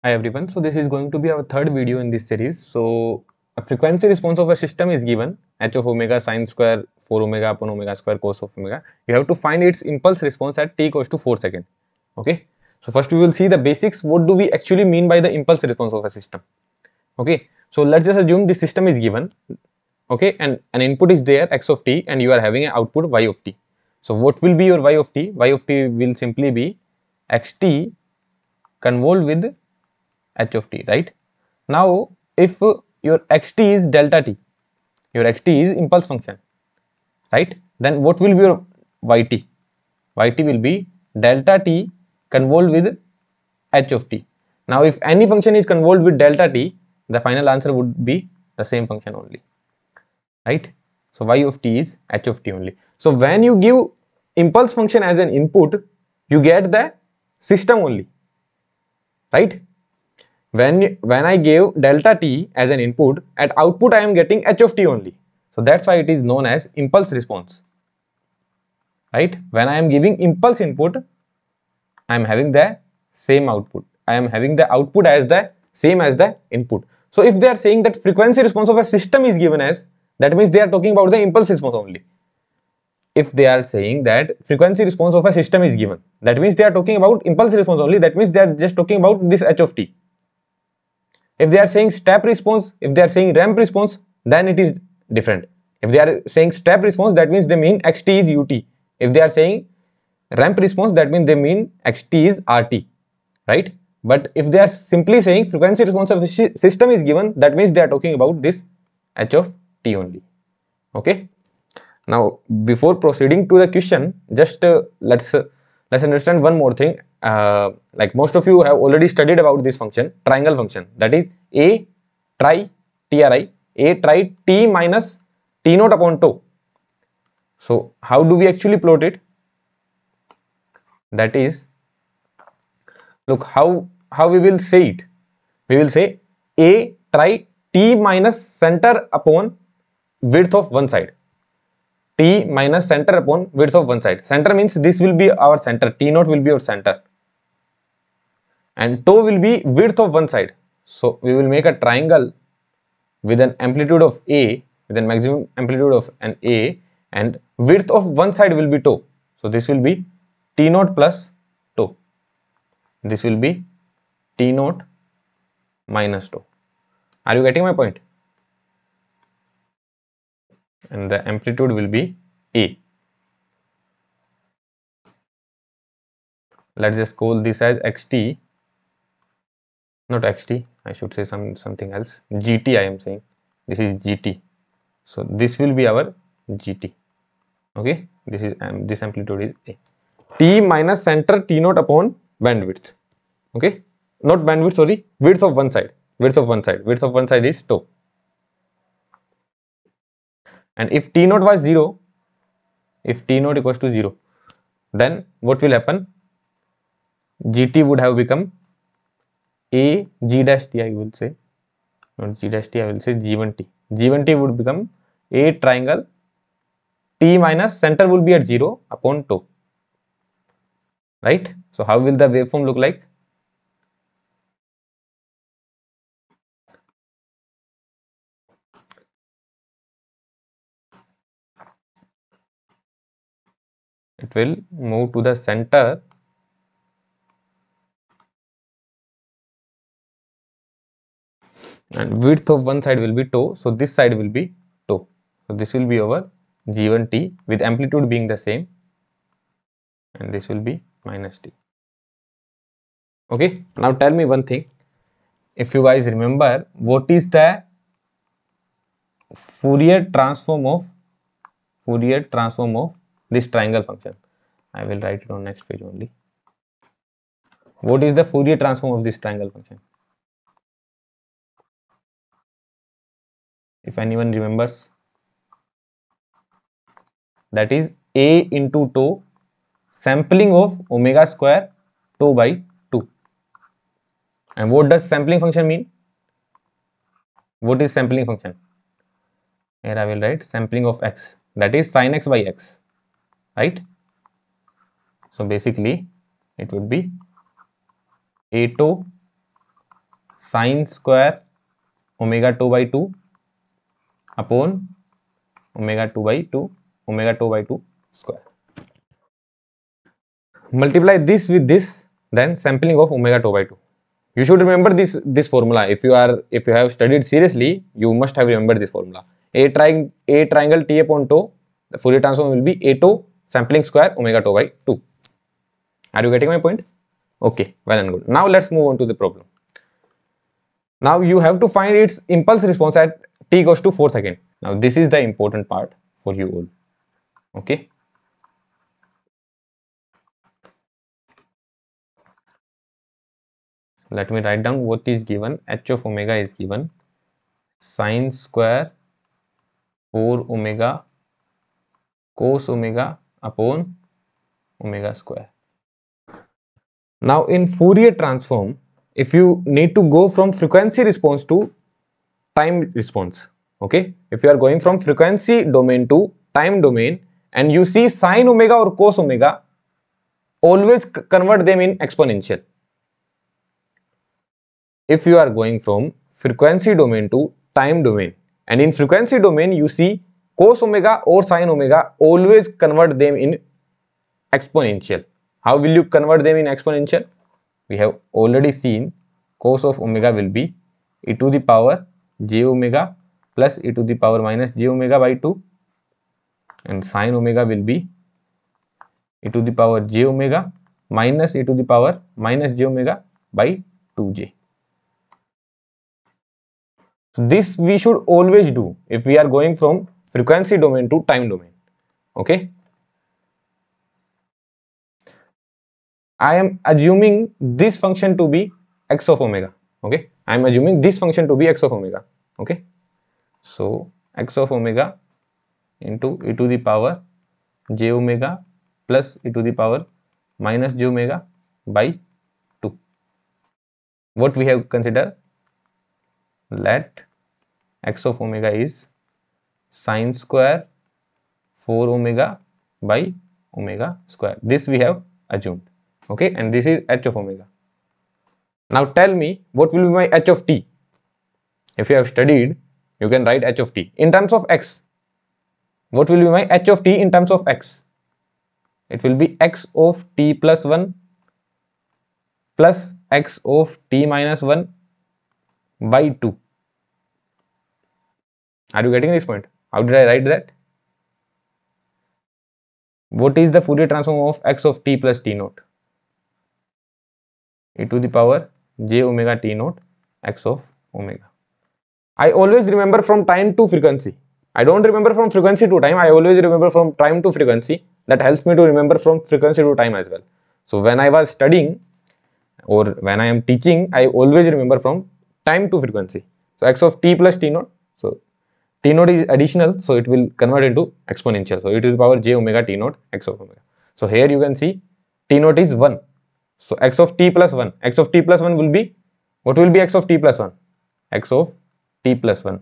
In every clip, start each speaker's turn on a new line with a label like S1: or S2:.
S1: Hi everyone, so this is going to be our third video in this series. So a frequency response of a system is given h of omega sine square 4 omega upon omega square cos of omega. You have to find its impulse response at t equals to 4 seconds. Okay, so first we will see the basics. What do we actually mean by the impulse response of a system? Okay, so let's just assume the system is given, okay, and an input is there x of t and you are having an output y of t. So what will be your y of t? Y of t will simply be xt convolved with h of t, right? Now, if your xt is delta t, your xt is impulse function, right? Then what will be your yt? Yt will be delta t convolved with h of t. Now, if any function is convolved with delta t, the final answer would be the same function only, right? So, y of t is h of t only. So, when you give impulse function as an input, you get the system only, right? When I gave delta t as an input, at output I am getting h of t only. So that's why it is known as impulse response, right? When I am giving impulse input, I am having the same output. I am having the output as the same as the input. So if they are saying that frequency response of a system is given as, that means they are talking about the impulse response only. If they are saying that frequency response of a system is given, that means they are talking about impulse response only. That means they are just talking about this h of t. If they are saying step response, if they are saying ramp response, then it is different. If they are saying step response, that means they mean xt is ut. If they are saying ramp response, that means they mean xt is rt, right? But if they are simply saying frequency response of a system is given, that means they are talking about this h of t only. Okay. Now, before proceeding to the question, just let's understand one more thing. Like most of you have already studied about this function, triangle function, that is a tri tri, a tri t minus t naught upon tau. So how do we actually plot it? That is, look how we will say it. We will say a tri t minus center upon width of one side. T minus center upon width of one side. Center means this will be our center, T naught will be our center, and tau will be width of one side. So we will make a triangle with an amplitude of A, with a maximum amplitude of an A, and width of one side will be tau. So this will be T naught plus tau. This will be T naught minus tau. Are you getting my point? And the amplitude will be A. Let's just call this as xt, not xt, I should say something else. gt I am saying. This is gt. So this will be our gt. Okay, this is this amplitude is A. T minus center T naught upon bandwidth. Okay, not bandwidth, sorry, width of one side. Width of one side. Width of one side is tau. And if T naught was 0, if T naught equals to 0, then what will happen? GT would have become A G dash T, I will say, not G dash T, I will say G1T. G1T would become A triangle T minus center will be at 0 upon tau, right? So how will the waveform look like? It will move to the center and width of one side will be tau. So this side will be tau. So this will be our G1T with amplitude being the same, and this will be minus T. Okay, now tell me one thing. If you guys remember, what is the Fourier transform of this triangle function? I will write it on next page only. What is the Fourier transform of this triangle function? If anyone remembers, that is A into tau sampling of omega square tau by 2. And what does sampling function mean? What is sampling function? Here I will write sampling of x, that is sin x by x, right? So basically it would be a tau sine square omega 2 by 2 upon omega 2 by 2 omega 2 by 2 square. Multiply this with this, then sampling of omega 2 by 2. You should remember this formula. If you have studied seriously, you must have remembered this formula. A triangle T upon tau, the Fourier transform will be A tau sampling square omega tau by 2. Are you getting my point? Okay, well and good. Now let's move on to the problem. Now you have to find its impulse response at t equals to 4 seconds. Now this is the important part for you all. Okay. Let me write down what is given. H of omega is given sine square 4 omega cos omega upon omega square. Now in Fourier transform, if you need to go from frequency response to time response, okay, if you are going from frequency domain to time domain and you see sine omega or cos omega, always convert them in exponential. If you are going from frequency domain to time domain and in frequency domain you see cos omega or sine omega, always convert them in exponential. How will you convert them in exponential? We have already seen cos of omega will be e to the power j omega plus e to the power minus j omega by 2 and sine omega will be e to the power j omega minus e to the power minus j omega by 2j. So this we should always do if we are going from frequency domain to time domain. Okay. I am assuming this function to be x of omega. Okay. I am assuming this function to be x of omega. Okay. So x of omega into e to the power j omega plus e to the power minus j omega by 2. What we have considered? Let x of omega is sine square 4 omega by omega square. This we have assumed. Okay, and this is h of omega. Now tell me what will be my h of t. If you have studied, you can write h of t in terms of x. What will be my h of t in terms of x? It will be x of t plus 1 plus x of t minus 1 by 2. Are you getting this point? How did I write that? What is the Fourier transform of x of t plus t naught? E to the power j omega t naught x of omega. I always remember from time to frequency. I don't remember from frequency to time. I always remember from time to frequency. That helps me to remember from frequency to time as well. So when I was studying or when I am teaching, I always remember from time to frequency. So x of t plus t naught. So t naught is additional, so it will convert into exponential. So e to the power j omega t naught x of omega. So here you can see t naught is 1. So x of t plus 1. X of t plus 1 will be, what will be x of t plus 1? X of t plus 1.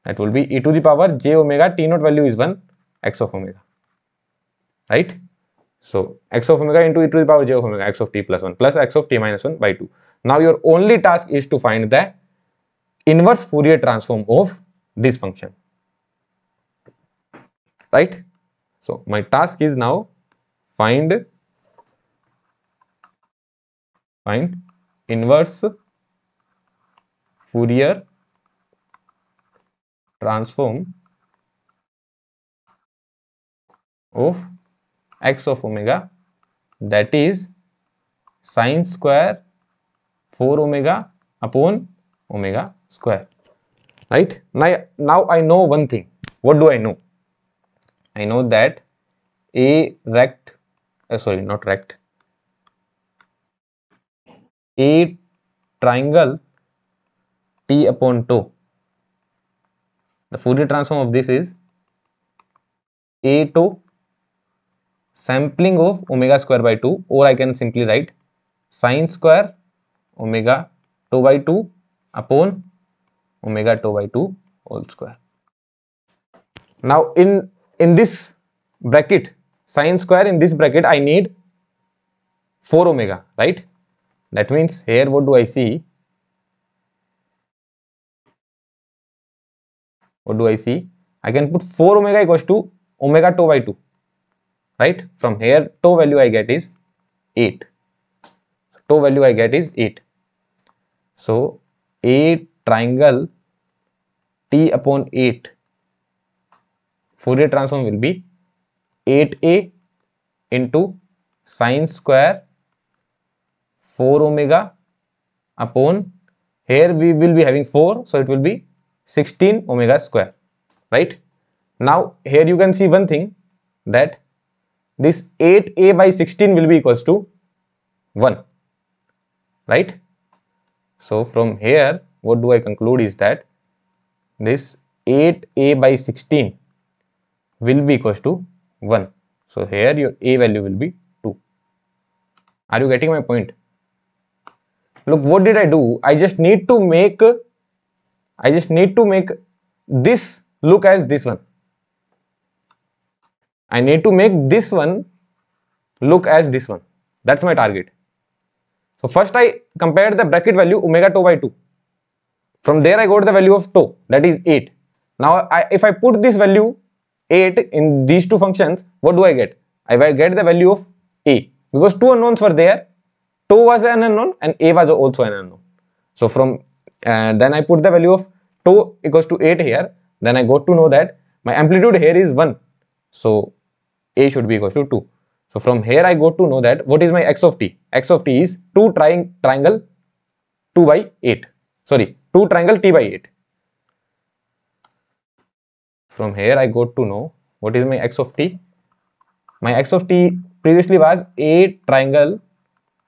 S1: That will be e to the power j omega t naught value is 1 x of omega. Right? So x of omega into e to the power j of omega x of t plus 1 plus x of t minus 1 by 2. Now your only task is to find the inverse Fourier transform of this function. Right? So my task is now find inverse Fourier transform of x of omega, that is sine square 4 omega upon omega square. Right? Now I know one thing. What do I know? I know that a triangle t upon tau. The Fourier transform of this is a tau sampling of omega square by 2, or I can simply write sine square omega tau by 2 upon omega tau by 2 whole square. Now in this bracket, sine square, in this bracket I need 4 omega, right? That means here what do I see? what do I see? I can put 4 omega equals to omega tau by 2, right? From here, tau value I get is 8. Tau value I get is 8. So, a triangle t upon 8 Fourier transform will be 8a into sine square 4 omega upon, here we will be having 4, so it will be 16 omega square, right? Now here you can see one thing, that this 8a by 16 will be equals to 1, right? So from here what do I conclude is that this 8a by 16 will be equals to 1. So here your a value will be 2. Are you getting my point? Look, what did I do? I just need to make this look as this one. I need to make this one look as this one. That's my target. So first I compared the bracket value omega tau by 2. From there I got the value of tau, that is 8. Now if I put this value 8 in these two functions, what do I get? I will get the value of a, because two unknowns were there. Tau was an unknown and a was also an unknown. So from then I put the value of tau equals to 8 here. Then I got to know that my amplitude here is 1. So a should be equals to 2. So from here I got to know that what is my x of t? X of t is 2 triangle 2 by 8. Sorry, 2 triangle t by 8. From here I got to know what is my x of t. My x of t previously was a triangle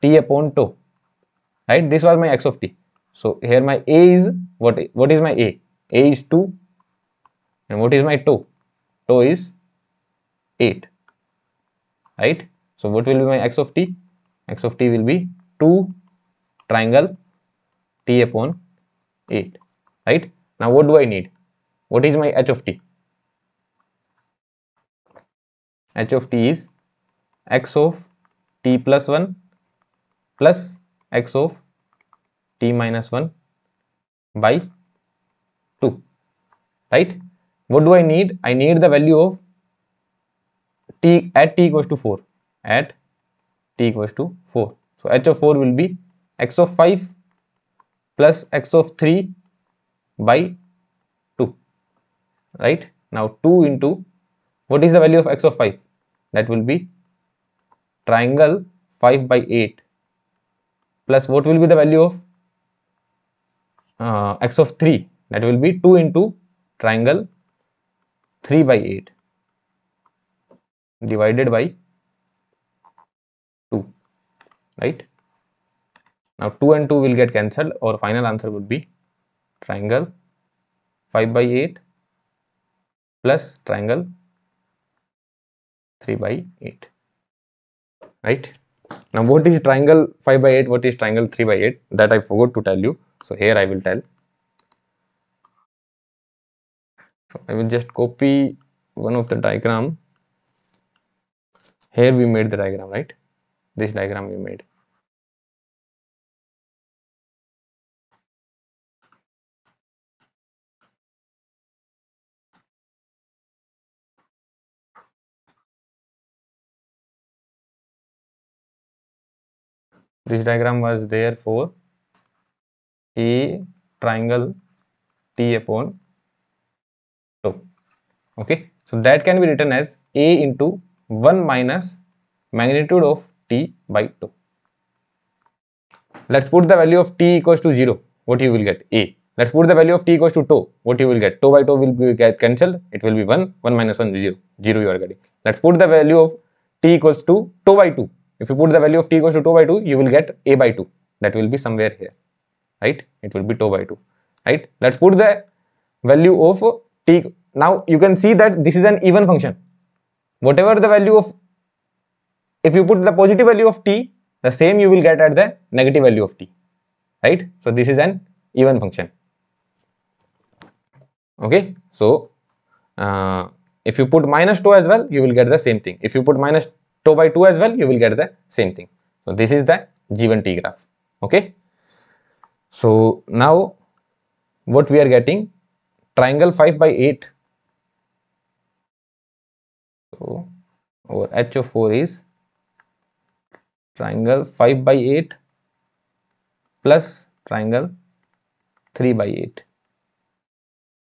S1: t upon tau, right? This was my x of t. So here my a is what is my a? A is 2, and what is my tau? Tau is 8, right? So what will be my x of t? X of t will be 2 triangle t upon 8, right? Now what do I need? What is my h of t? H of t is x of t plus 1 plus x of t minus 1 by 2, right? What do I need? I need the value of t at t equals to 4. At t equals to 4. So h of 4 will be x of 5 plus x of 3 by 2, right? Now 2 into, what is the value of x of 5? That will be triangle 5 by 8 plus what will be the value of x of 3? That will be 2 into triangle 3 by 8 divided by 2, right? Now 2 and 2 will get cancelled. Our final answer would be triangle 5 by 8 plus triangle 3 by 8, right? Now what is triangle 5 by 8? What is triangle 3 by 8? That I forgot to tell you. So here I will tell. I will just copy one of the diagram. Here we made the diagram, right? This diagram we made. This diagram was there for a triangle t upon tau. Okay, so that can be written as a into 1 minus magnitude of t by tau. Let's put the value of t equals to 0. What you will get? A. Let's put the value of t equals to tau. What you will get? Tau by tau will be cancelled. It will be 1. 1 minus 1 0. 0 you are getting. Let's put the value of t equals to tau by 2. If you put the value of t equals to tau by 2, you will get a by 2. That will be somewhere here, right? It will be tau by 2, right? Let's put the value of t. Now you can see that this is an even function. Whatever the value of, if you put the positive value of t, the same you will get at the negative value of t, right? So this is an even function. Okay, so if you put minus tau as well, you will get the same thing. If you put minus tau by 2 as well, you will get the same thing. So this is the given t graph. Okay, so now what we are getting, triangle 5 by 8. So our H of 4 is triangle 5 by 8 plus triangle 3 by 8.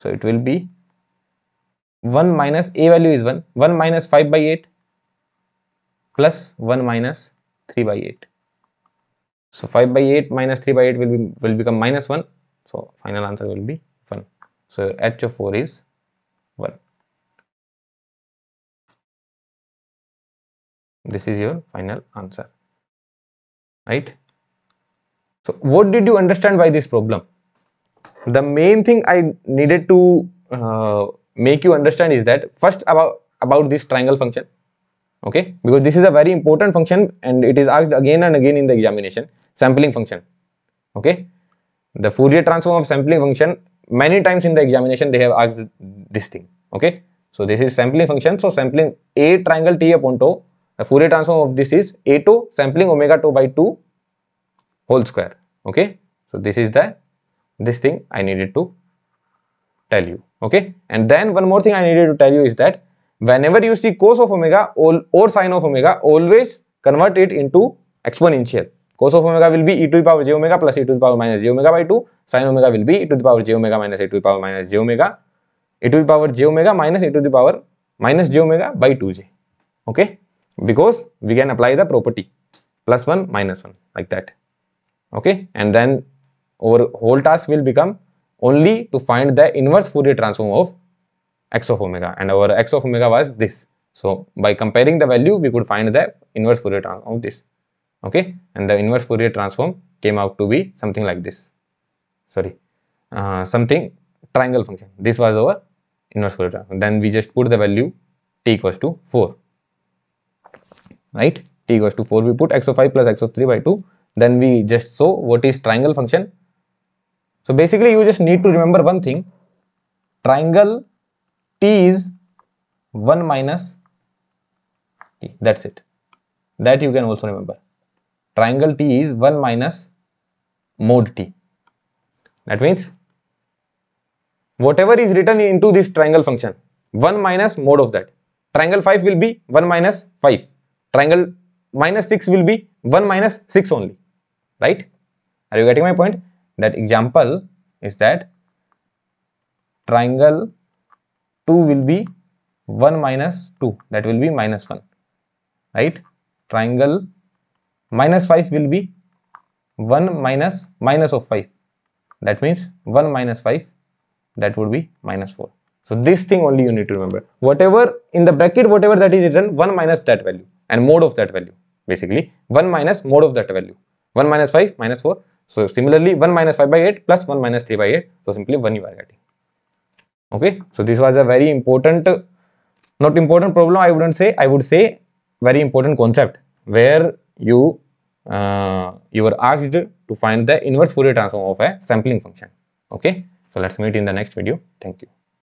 S1: So it will be 1 minus A value is 1, 1 minus 5 by 8 plus 1 minus 3 by 8. So 5 by 8 minus 3 by 8 will become minus 1. So final answer will be 1. So H of 4 is 1. This is your final answer, right? So what did you understand by this problem? The main thing I needed to make you understand is that first about this triangle function, okay, because this is a very important function and it is asked again and again in the examination. Sampling function, okay, the Fourier transform of sampling function, many times in the examination they have asked this thing, okay. So this is sampling function. So sampling A triangle T upon tau, the Fourier transform of this is A tau sampling omega tau by 2 whole square, okay. So this is this thing I needed to tell you, okay. And then one more thing I needed to tell you is that whenever you see cos of omega or sin of omega, always convert it into exponential. Cos of omega will be e to the power j omega plus e to the power minus j omega by 2. Sin omega will be e to the power j omega minus e to the power minus j omega, e to the power j omega minus e to the power minus j omega by 2j, okay, because we can apply the property plus 1 minus 1 like that, okay. And then our whole task will become only to find the inverse Fourier transform of x of omega, and our x of omega was this. So by comparing the value we could find the inverse Fourier transform of this, okay. And the inverse Fourier transform came out to be something like this, sorry, something triangle function. This was our inverse Fourier transform. Then we just put the value t equals to 4, right? T equals to 4, we put x of 5 plus x of 3 by 2. Then we just show what is triangle function. So basically you just need to remember one thing, triangle T is 1 minus T, that's it. That you can also remember. Triangle T is 1 minus mod T. That means whatever is written into this triangle function, 1 minus mod of that. Triangle 5 will be 1 minus 5. Triangle minus 6 will be 1 minus 6 only, right? Are you getting my point? That example is that triangle 2 will be 1 minus 2, that will be minus 1, right? Triangle minus 5 will be 1 minus minus of 5, that means 1 minus 5, that would be minus 4. So this thing only you need to remember. Whatever in the bracket, whatever that is written, 1 minus that value and mod of that value. Basically 1 minus mod of that value. 1 minus 5 minus 4. So similarly 1 minus 5 by 8 plus 1 minus 3 by 8. So simply 1 you are getting. Okay. So this was a very important, not important problem I wouldn't say, I would say very important concept where you were asked to find the inverse Fourier transform of a sampling function. Okay. So let's meet in the next video. Thank you.